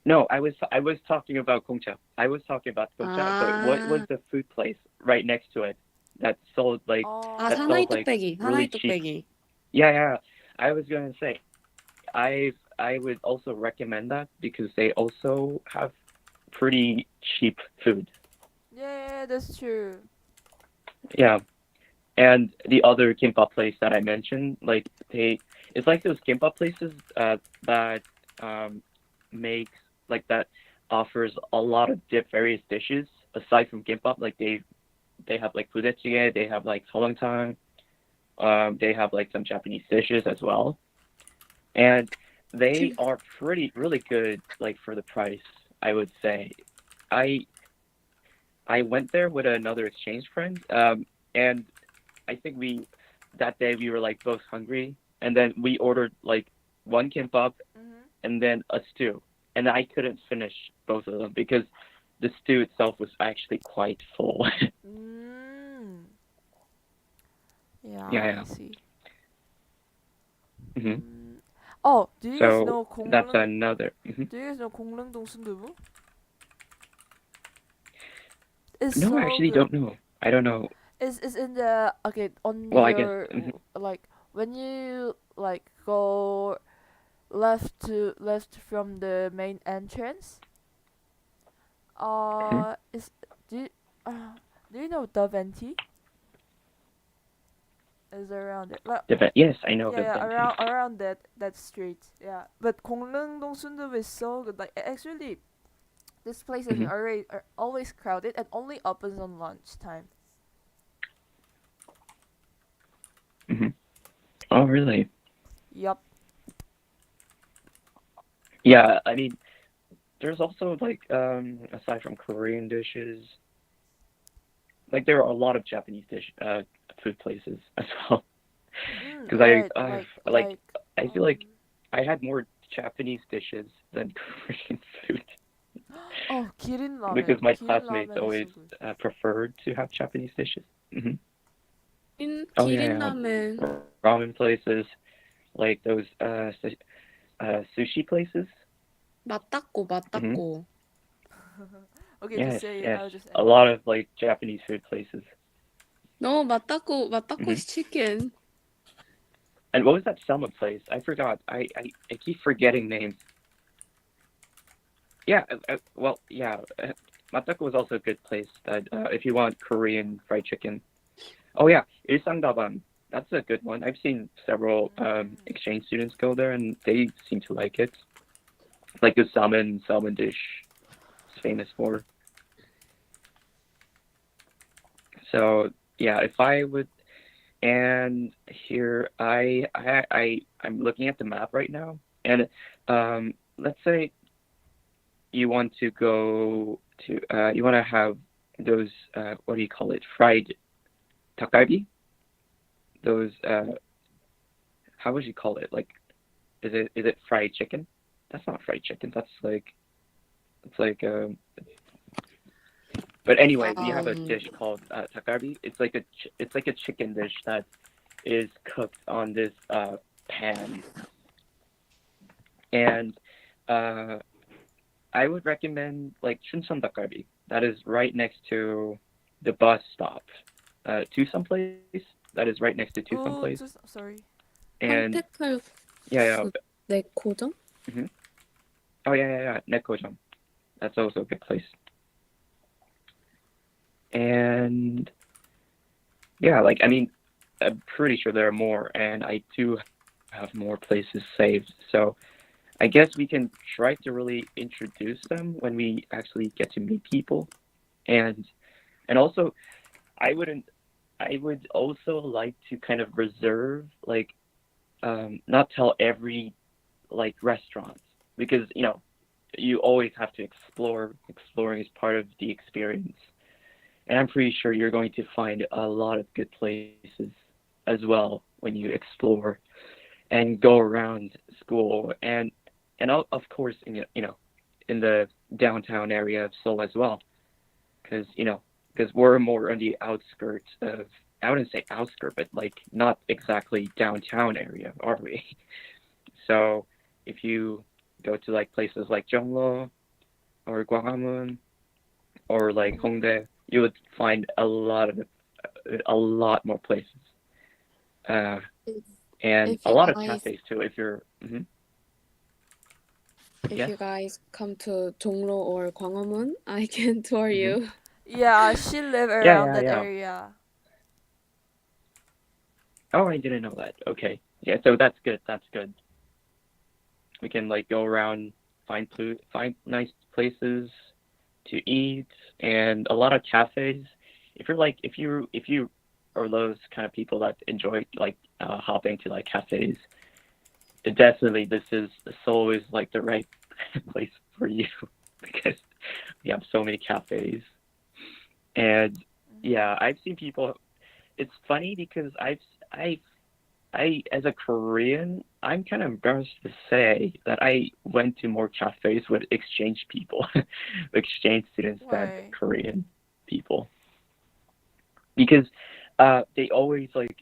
No, I was talking about Gongcha. I was talking about Gongcha, but what was 아, the food place right next to it that sold like 아 that 사나이 sold like 뚝배기, really 사나이 cheap? 뚝배기. Yeah, yeah. I was gonna say I would also recommend that because they also have pretty cheap food. Yeah, that's true. Yeah. And the other kimbap place that I mentioned, like it's like those kimbap places that um, makes like that offers a lot of various dishes aside from kimbap. Like they have like budae, they have like solangtang, they have like some Japanese dishes as well. And they are really good, like for the price, I would say. I I went there with another exchange friend, and I think we that day we were like both hungry, and then we ordered like one kimbap Mhm. and then a stew, and I couldn't finish both of them because the stew itself was actually quite full. Mm. Yeah, Yeah, I yeah. see. Hmm. Mm. Oh, do you guys So know that's 공릉? another. Do you guys know 공릉동 순두부? It's No, I so actually good. don't know. I don't know. It's in the okay on Well, I guess. your Hmm. like when you like go left from the main entrance. Hmm. Is do you, do you know the venti? Is around it like Yes, I know yeah the yeah venti. around that street yeah. But 공릉동 순두부 is so good. Like actually, this place is Hmm. already are always crowded and only opens on lunchtime. Hmm. Oh, really? Yup. Yeah, I mean, there's also like aside from Korean dishes, like there are a lot of Japanese food places as well. Because Right. I feel like I had more Japanese dishes than Korean food Oh, Kirin because ramen. my Kirin classmates ramen is always so good. preferred to have Japanese dishes. Hmm. Oh 기린 yeah, 라멘. yeah, ramen places like those sushi places. 맞다꼬, Hmm. 맞다꼬. Okay, just Yes, say it. yes, I'll just a edit lot it. of like Japanese food places. No, 맞다꼬 Hmm. is chicken. And what was that salmon place? I forgot. I keep forgetting names. Yeah, well, yeah. Matako was also a good place that if you want Korean fried chicken. Oh yeah, Ilsangdaban. That's a good one. I've seen several exchange students go there, and they seem to like it. Like the salmon dish is famous for. So yeah, if I would, and here I'm looking at the map right now, and let's say you want to go to you want to have those what do you call it, fried takalbi, those how would you call it, like is it fried chicken? That's not fried chicken, that's like it's like but anyway, we have a Um, dish called takalbi. It's like a chicken dish that is cooked on this pan, and uh I would recommend like Chuncheon takalbi. That is right next to the bus stop, Tucson Place. That is right next to Tucson Oh, Place. just sorry. And 컨테클 yeah, 네코점? yeah. Oh yeah. Nekojang. That's also a good place. And yeah, like I mean, I'm pretty sure there are more, and I do have more places saved. So I guess we can try to really introduce them when we actually get to meet people, and also I wouldn't. I would also like to kind of reserve, like, not tell every like restaurant because you always have to explore. Exploring is part of the experience, and I'm pretty sure you're going to find a lot of good places as well when you explore and go around school, and of course in the downtown area of Seoul as well, because we're more on the outskirts of, I wouldn't say outskirt, but like not exactly downtown area, are we? So if you go to like places like Jonglo or Gwanghwamun or like Hongdae, you would find a lot more places, uh, If, and if a you lot of guys cafes too. If you're if yes. you guys come to 종로 or 광화문, I can tour Hmm. you. Yeah, she live Yeah, around yeah, that yeah. area. Oh, I didn't know that. Okay, yeah. So that's good. That's good. We can like go around, find nice places to eat, and a lot of cafes. If you are those kind of people that enjoy like hopping to like cafes, definitely Seoul is like the right place for you because we have so many cafes. And Mm-hmm. yeah, I've seen people. It's funny because I as a Korean, I'm kind of embarrassed to say that I went to more cafes with exchange people, exchange students than Why? Korean people because they always like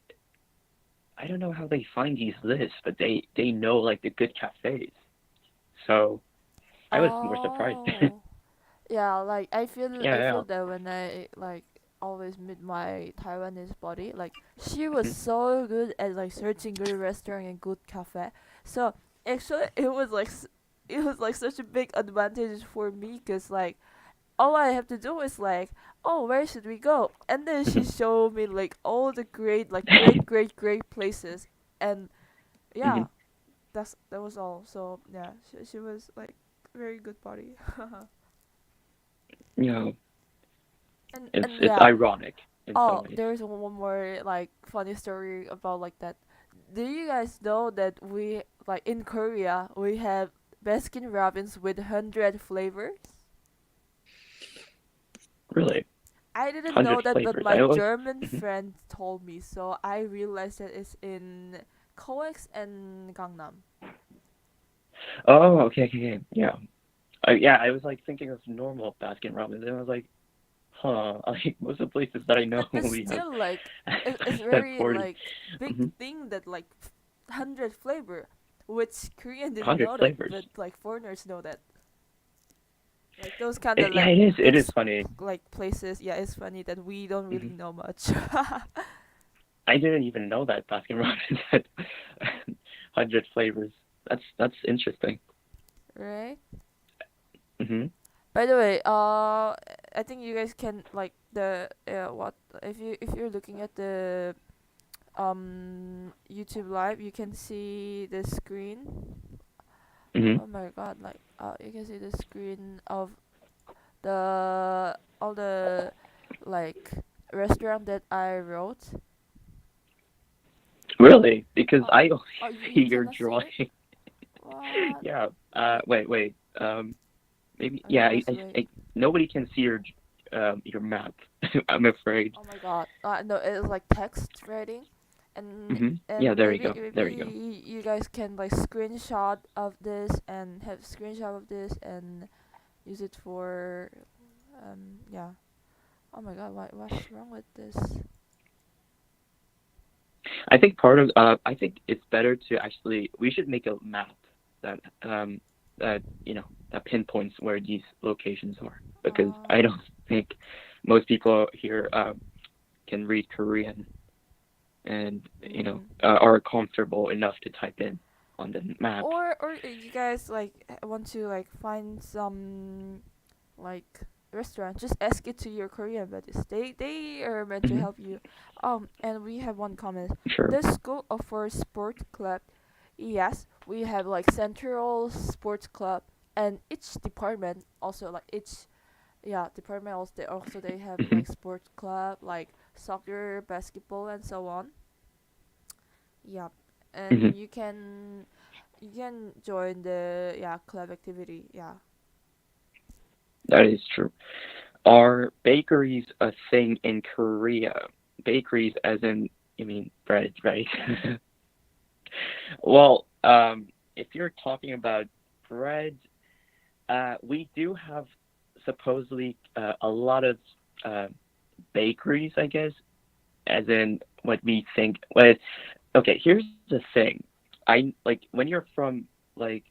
I don't know how they find these lists, but they know like the good cafes. So I was more surprised. Oh. Yeah, like I Yeah, feel that when I like always meet my Taiwanese buddy, like she was yeah. so good at like searching good restaurant and good cafe. So actually, it was like such a big advantage for me, cause like all I have to do is like, oh, where should we go? And then she showed me like all the great like great places, and Hmm. yeah, that was all. So yeah, she was like very good buddy. You know, And it's yeah. ironic in some Oh, ways. there's one more like funny story about like that. Do you guys know that we like in Korea we have Baskin Robbins with 100 flavors? Really, I didn't know hundred that, but flavors. my I always. German Mhm. friend told me, so I realized that it's in COEX and Gangnam. Oh, okay. Yeah. Yeah, I was like thinking of normal Baskin Robbins, and I was like, huh. Like most of the places that I know, But we have still, like it's have very 40, like big mm-hmm, thing that like 100 flavor, which Korean didn't 100 know that, flavors. but like foreigners know that. Like those kind of Yeah, like it is. It big is funny. like places. Yeah, it's funny that we don't Hmm. really know much. I didn't even know that Baskin Robbins had 100 flavors. That's interesting. Right. Hmm. By the way, I think you guys can like the what if you're looking at the YouTube live, you can see the screen. Hmm. Oh my god! Like you can see the screen of the all the like restaurant that I wrote. Really? Because Oh, I only oh, you see your cannot see drawing. it? What? Yeah. Wait. Wait. Maybe. Okay, Yeah. just wait. Nobody can see your map. I'm afraid. Oh my god. No, it's like text writing, Hmm. Yeah. and There you maybe go. There you go. you guys can like screenshot of this and have screenshot of this and use it for yeah. Oh my god, what's wrong with this? I think part of I think it's better to actually we should make a map that that that pinpoints where these locations are because I Um. don't think most people here can read Korean and Mm. are comfortable enough to type in on the map. Or you guys like want to like find some like restaurant, just ask it to your Korean buddies. They are meant to Hmm. help you. And we have one comment. Sure. The school offers sport club. Yes, we have like central sports club, and each department also like each department also they have Hmm. like sports club like soccer, basketball, and so on. Yeah, Hmm. and you can join the club activity. Yeah. That is true. Are bakeries a thing in Korea? Bakeries, as in you mean bread, right? Well, if you're talking about bread, we do have supposedly a lot of uh, bakeries, I guess, as in what we think. Well, okay, here's the thing. I like when you're from like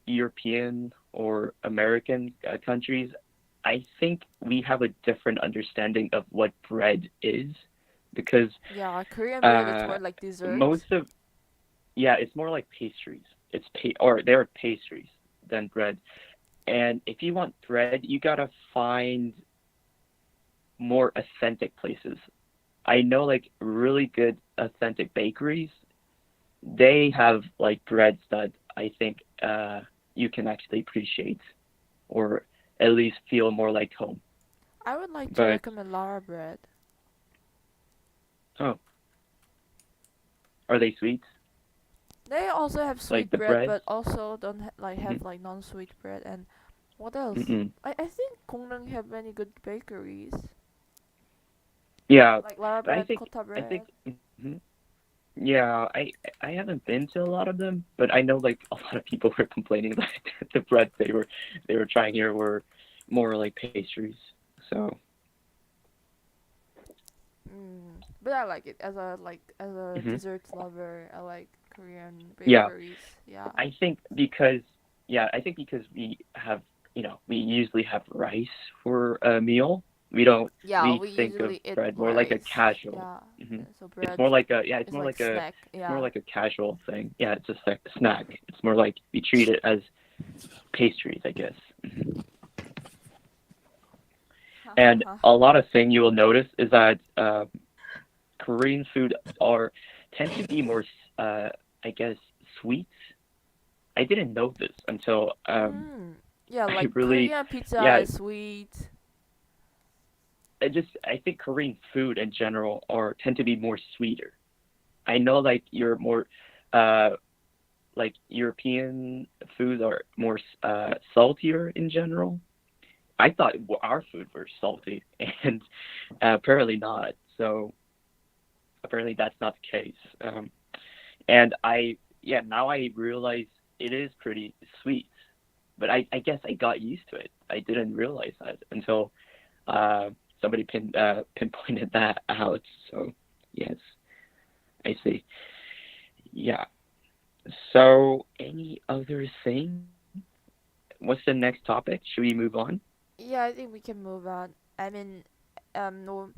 European or American countries, I think we have a different understanding of what bread is because Yeah, Korean bread it's uh, more like dessert. most of yeah, it's more like pastries. Or they're pastries than bread. And if you want bread, you gotta find more authentic places. I know like really good authentic bakeries. They have like breads that I think you can actually appreciate or at least feel more like home. I would like to But recommend Lara bread. oh, are they sweet? They also have like sweet the bread, breads. but also don't Hmm. have like non-sweet bread. And what else? Mm-mm. I think Gongneung have many good bakeries, Yeah, like Lara but bread, Kota I think bread. mhm. Yeah, I haven't been to a lot of them, but I know like a lot of people were complaining that the bread they were trying here were more like pastries. So But I like it as a mhm. desserts lover. I like Korean Yeah, bakeries. Yeah. I think because yeah, I think because we have we usually have rice for a meal. We don't Yeah, we we think of usually eat bread more like a rice. casual. Yeah. Hmm. So It's bread more like a is like snack. it's more Yeah. like a casual thing. Yeah, it's a snack. It's more like we treat it as pastries, I guess. Hmm. Ha ha And ha. a lot of thing you will notice is that Korean food are tend to be more, I guess, sweet. I didn't know this until Yeah, I like really, Korean pizza yeah, is sweet. I think Korean food in general are tend to be more sweeter. I know like you're more, uh, like European foods are more saltier in general. I thought our food were salty, and apparently not. So apparently that's not the case. And yeah, now I realize it is pretty sweet, but I guess I got used to it. I didn't realize that until uh, somebody pinpointed that out. So yes, I see. Yeah. So any other thing? What's the next topic? Should we move on? Yeah, I think we can move on. I mean, no,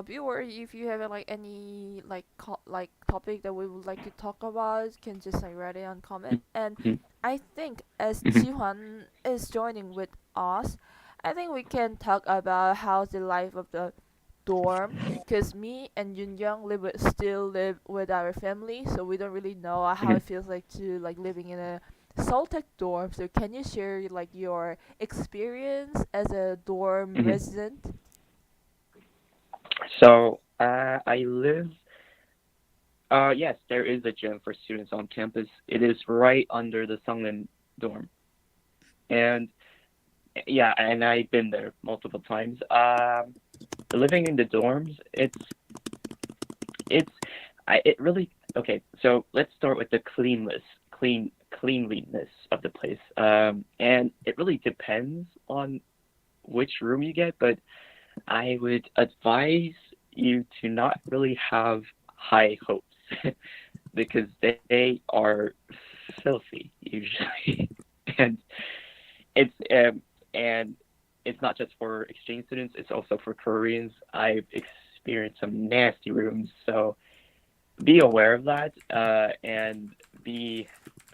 viewer, if you have like any like topic that we would like to talk about, can just like write it on comment. And Mm-hmm. I think as Mm-hmm. Jihuan is joining with us, I think we can talk about how's the life of the dorm. Cause me and Yun Young still live with our family, so we don't really know how Mm-hmm. it feels like to like living in a Soltech dorm. So can you share like your experience as a dorm Mm-hmm. resident? So I live. Yes, there is a gym for students on campus. It is right under the Sungin dorm, and yeah, and I've been there multiple times. Living in the dorms, it's it really okay. So let's start with the cleanliness of the place. And it really depends on which room you get, but I would advise you to not really have high hopes because they are filthy usually, and it's and it's not just for exchange students; it's also for Koreans. I've experienced some nasty rooms, so be aware of that, and be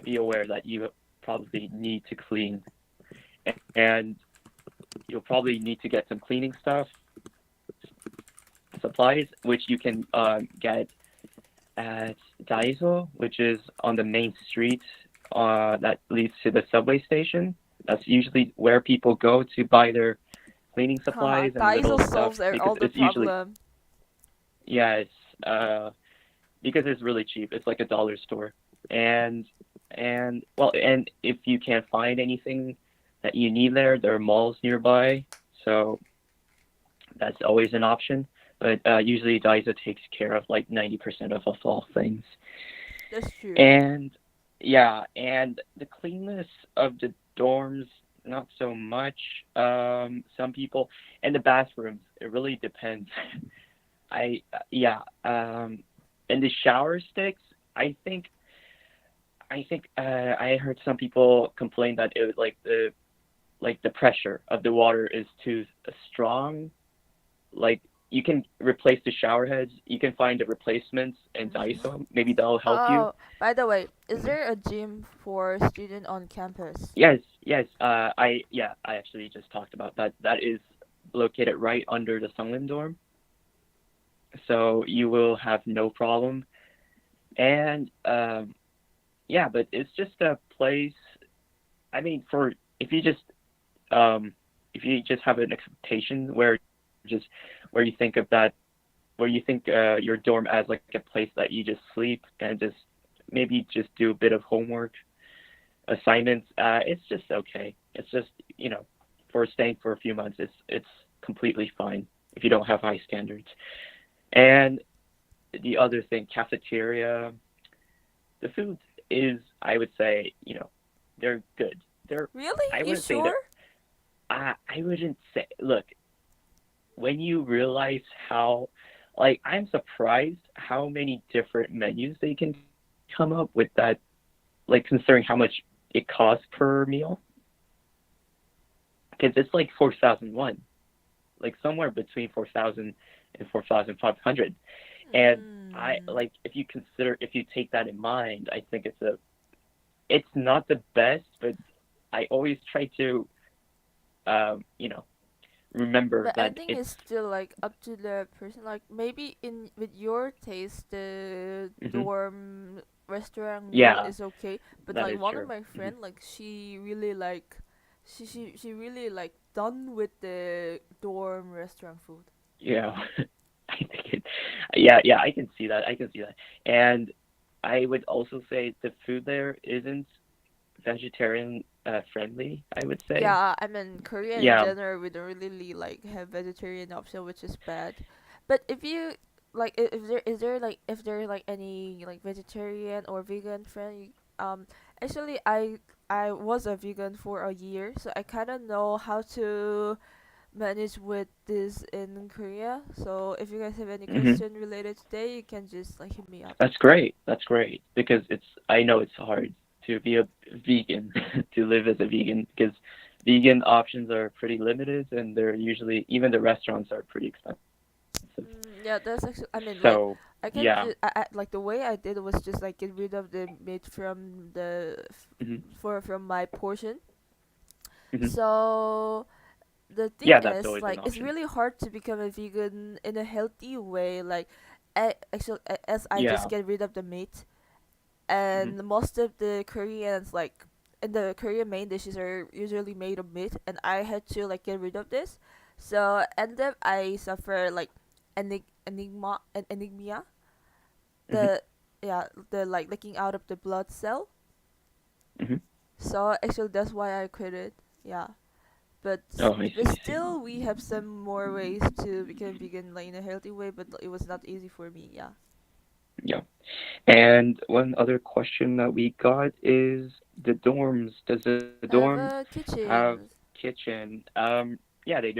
be aware that you probably need to clean, and you'll probably need to get some cleaning stuff, supplies, which you can get at Daiso, which is on the main street that leads to the subway station. That's usually where people go to buy their cleaning Haha, supplies and Daiso little stuff solves because all the it's usually problem. yeah, it's because it's really cheap. It's like a dollar store, and and if you can't find anything that you need there are malls nearby, so that's always an option. But usually Daiso takes care of like 90% of all things. That's true. And yeah, and the cleanness of the dorms, not so much. Some people, and the bathrooms, it really depends. Yeah, and the shower sticks, I think, I heard some people complain that it like the pressure of the water is too strong. Like you can replace the shower heads. You can find the replacements in Daiso. Maybe that'll help you. Oh, by the way, is Mhm. there a gym for student on campus? Yes, yes. I actually just talked about that. That is located right under the Sunglim dorm, so you will have no problem. And yeah, but it's just a place. I mean, for if you just um, if you just have an expectation where you think of that, where you think your dorm as like a place that you just sleep and just maybe just do a bit of homework, assignments. It's just okay. It's just, you know, for staying for a few months, it's completely fine if you don't have high standards. And the other thing, cafeteria, the food is, I would say, you know, they're good. They're, Really? I You wouldn't say sure? they're, I wouldn't say, look, when you realize how, like, I'm surprised how many different menus they can come up with that, like, considering how much it costs per meal, because it's like 4,001, like somewhere between 4,000 and 4,500. And I Mm. like, if you consider, if you take that in mind, I think it's not the best, but I always try to, you know, remember But I that think it's, it's still like up to the person. Like maybe in with your taste, the mhm, dorm restaurant meal yeah, is okay. But that like is one of true. my Hmm. friend, like she really like, she really like done with the dorm restaurant food. Yeah, I think it, yeah, I can see that. I can see that. And I would also say the food there isn't vegetarian friendly, I would say. Yeah, I mean Korea in Yeah. general, we don't really like have vegetarian option, which is bad. But if you like, if there is there like if there like any like vegetarian or vegan friend, actually I was a vegan for a year, so I kind of know how to manage with this in Korea. So if you guys have any Hmm. question related today, you can just like hit me up. That's great. That's great because it's, I know it's hard to be a vegan, to live as a vegan, because vegan options are pretty limited and they're usually, even the restaurants are pretty expensive. Yeah, that's actually. I mean, So, like, I yeah. can just. Like the way I did was just like get rid of the meat from Hmm. for from my portion. Hmm. So the thing Yeah, that's is, always an like, it's option. really hard to become a vegan in a healthy way. Like, actually, as I just Yeah. get rid of the meat, Hmm. and most of the Koreans like. And the Korean main dishes are usually made of meat, and I had to like get rid of this. So end up I suffer like anemia, Hmm. the yeah, the like leaking out of the blood cell. Hmm. So actually that's why I quit it. Yeah. But Oh, I but see, I see. still we have some more ways to become vegan like in a healthy way, but it was not easy for me. Yeah. Yeah. And one other question that we got is the dorms. Does the dorm Have a have kitchen. kitchen? Yeah, they do.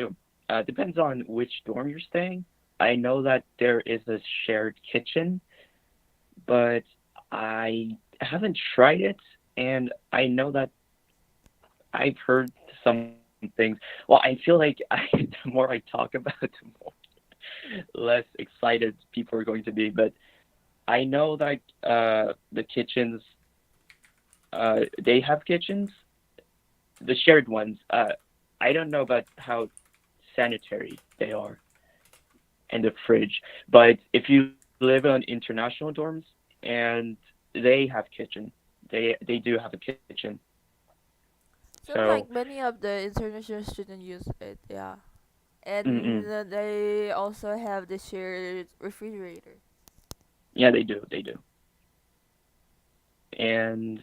Depends on which dorm you're staying. I know that there is a shared kitchen, but I haven't tried it, and I know that I've heard some things. Well, I feel like the more I talk about it, the more less excited people are going to be. But I know that the kitchens, they have kitchens, the shared ones. I don't know about how sanitary they are and the fridge, but if you live on international dorms and they have kitchen, they do have a kitchen. Seems So, like many of the international students use it. Yeah. mm-mm. And they also have the shared refrigerator. Yeah, they do, they do, and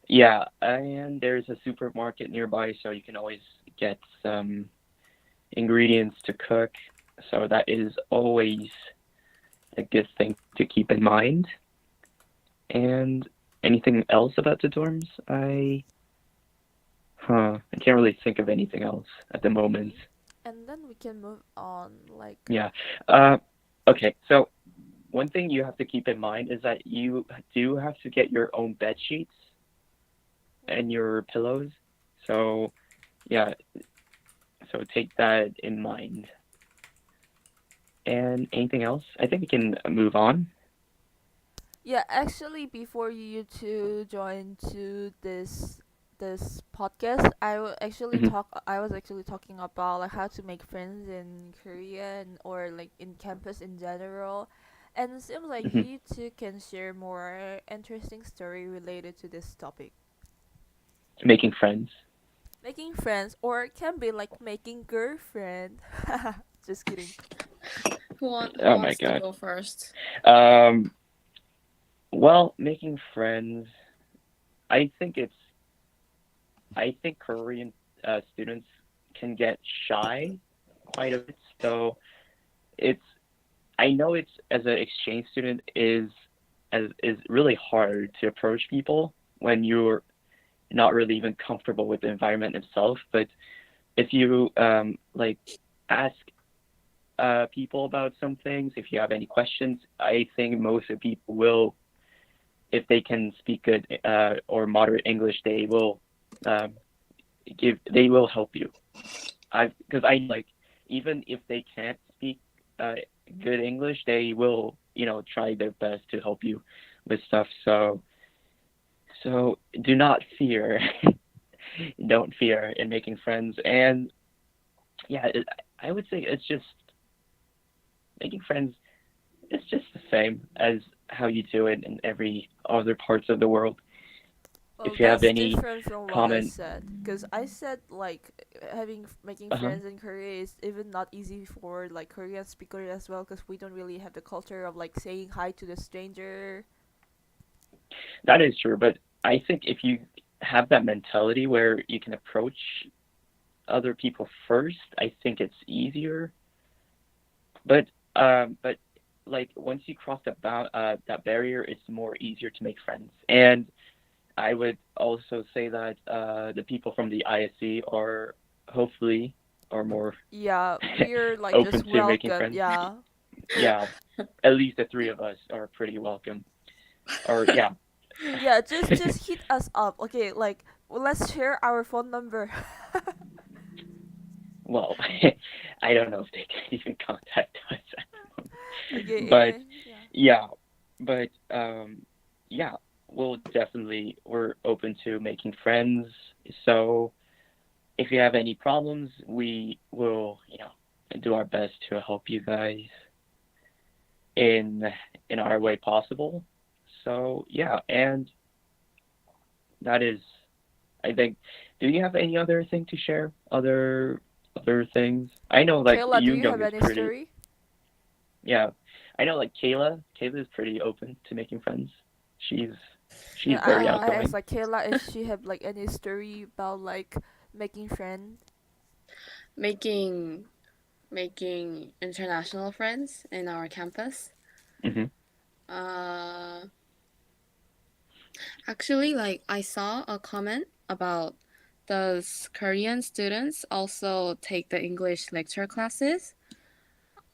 yeah, and there's a supermarket nearby, so you can always get some ingredients to cook. So that is always a good thing to keep in mind. And anything else about the dorms? I can't really think of anything else at the moment. Okay. And then we can move on. Like, Yeah. Uh, okay. So one thing you have to keep in mind is that you do have to get your own bed sheets and your pillows. So yeah. So take that in mind. And anything else? I think we can move on. yeah, actually, before you two join to this podcast, Hmm. I was actually talking about like how to make friends in Korea and or like in campus in general, and it seems like Hmm. you two can share more interesting story related to this topic. Making friends. Making friends, or it can be like making girlfriend. Just kidding. Who Oh my wants to God. go first? Um, Well, making friends, I think it's I think Korean students can get shy quite a bit. So it's I know it's as an exchange student is really hard to approach people when you're not really even comfortable with the environment itself. But if you like ask people about some things, if you have any questions, I think most of the people will, if they can speak good or moderate English, um, they will help you. I because I like even if they can't speak uh, good English, they will try their best to help you with stuff. So do not fear, don't fear in making friends. And yeah, I would say it's just making friends. It's just the same as how you do it in every other parts of the world. Well, If you have that's any different from what I common, said. Because I said like making uh-huh, friends in Korea is even not easy for like Korean speakers as well. Because we don't really have the culture of like saying hi to the stranger. that is true. But I think if you have that mentality where you can approach other people first, I think it's easier. But like once you cross that barrier, it's more easier to make friends. And I would also say that the people from the ISC are hopefully are more Yeah, we're like open just to making welcome. friends. Yeah, Yeah, at least the three of us are pretty welcome. Or yeah, yeah. Just hit us up. Okay, like let's share our phone number. well, I don't know if they can even contact us at the moment. But Okay, yeah. yeah, but yeah, we're open to making friends. So if you have any problems, we will, do our best to help you guys in in our way possible. So yeah, and that is, I think. Do you have any other thing to share? Other things? I know like Kayla, do you Yoongyung have is any pretty. story? Yeah, I know like Kayla. Kayla is pretty open to making friends. She's No, she's very I asked outgoing. like Kayla if she have like any story about like making friends. Making making international friends in our campus. Hmm. Uh, Actually, like I saw a comment about does Korean students also take the English lecture classes?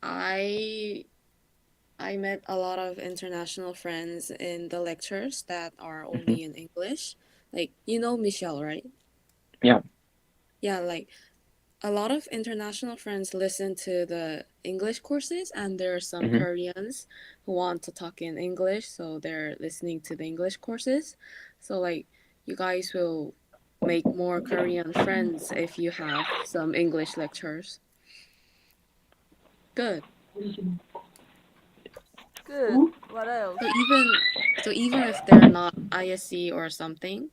I I met a lot of international friends in the lectures that are Hmm. only in English. Like you know Michelle, right? Yeah. Yeah, like a lot of international friends listen to the English courses, and there are some Hmm. Koreans who want to talk in English, so they're listening to the English courses. So, like, you guys will make more Korean friends if you have some English lectures. Good. Good. What else? So even if they're not ISC or something,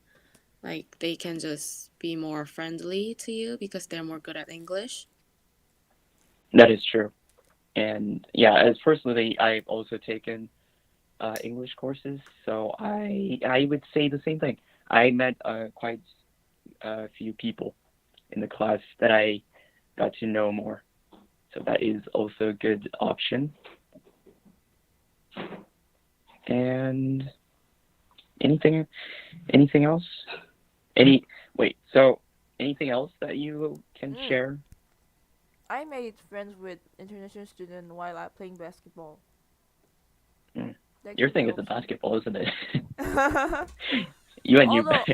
like they can just be more friendly to you because they're more good at English. That is true. And yeah, as personally, I've also taken English courses, so I would say the same thing. I met quite a few people in the class that I got to know more, so that is also a good option. And anything anything else? Any wait, so anything else that you can Mm. share? I made friends with international student while I playing basketball. Mm. That Your can be thing is the option. basketball, isn't it?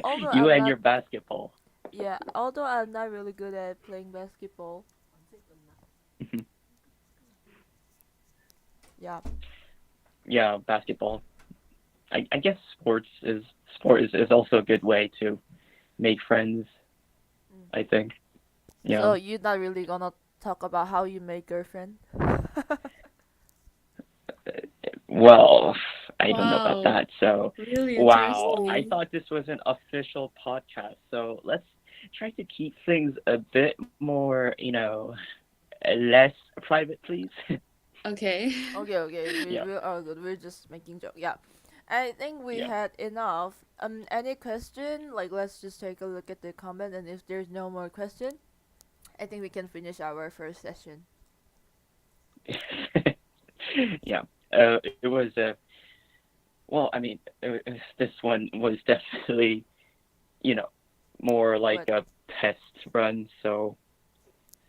Although You I'm and not your basketball. yeah, although I'm not really good at playing basketball. Yeah. Yeah, basketball. I guess sport is also a good way to make friends, Mm. I think. Yeah. So you're not really gonna talk about how you make girlfriend? Well, I don't know about Wow, that. So, really wow, I interesting. thought this was an official podcast. So let's try to keep things a bit more, less private, please. Okay. Okay, okay, we Yeah. we are good. We're just making joke. Yeah. I think we Yeah. had enough. Any question? Like, let's just take a look at the comment, and if there's no more question, I think we can finish our first session. Yeah. It was well, I mean, this one was definitely, you know, more like What? a test run.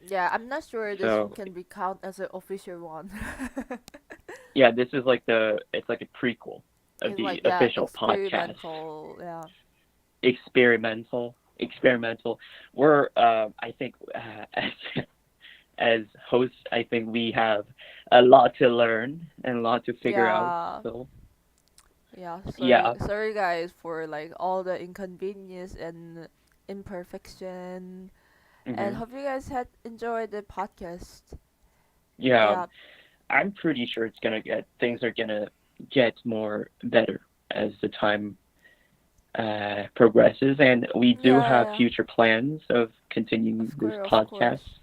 Yeah, I'm not sure this So can be count as an official one. yeah, this is like it's like a prequel of It's like, the yeah, official podcast. experimental. Yeah. Experimental. We're, I think, as hosts, I think we have a lot to learn and a lot to figure out. Yeah. So Yeah. Sorry, yeah. sorry guys for like all the inconvenience and imperfection. And Hmm. hope you guys had enjoyed the podcast. Yeah, Yeah. I'm pretty sure things are gonna get more better as the time progresses, and we do Yeah, have yeah. future plans of continuing Of this course, of podcast. course.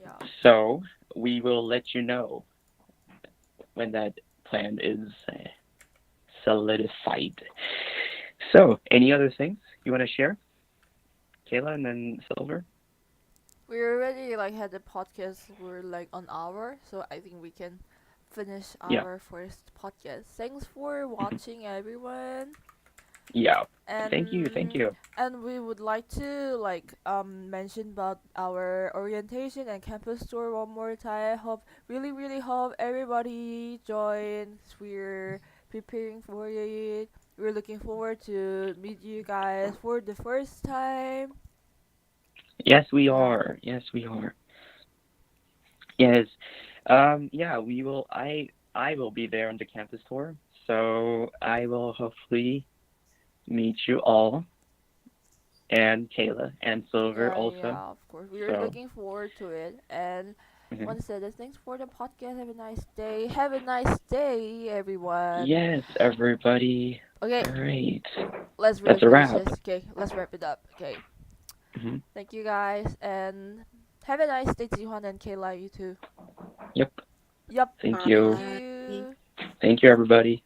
Yeah. So we will let you know when that plan is solidified. So, any other things you want to share, Kayla, and then Silver? We already like had the podcast. We're like on hour, so I think we can finish Yeah. our first podcast. Thanks for watching, everyone. Yeah. Thank you. Thank and you. and we would like to like mention about our orientation and campus tour one more time. Hope really hope everybody joins. We're preparing for it. We're looking forward to meet you guys for the first time. Yes, we Yeah. are. Yes, we are. Yes. Yeah, we will. I will be there on the campus tour, so I will hopefully meet you all, and Kayla and Silver also. Yeah, of course. We are So, looking forward to it. And mhm. once said, thanks for the podcast. Have a nice day. Have a nice day, everyone. Yes, everybody. Okay, All right. let's really That's a finish wrap. this. Okay, let's wrap it up. Okay, Hmm. thank you guys, and have a nice day, Jihan and Kayla. You too. Yep. Yup. Thank Thank you. Bye. you. Thank you, everybody.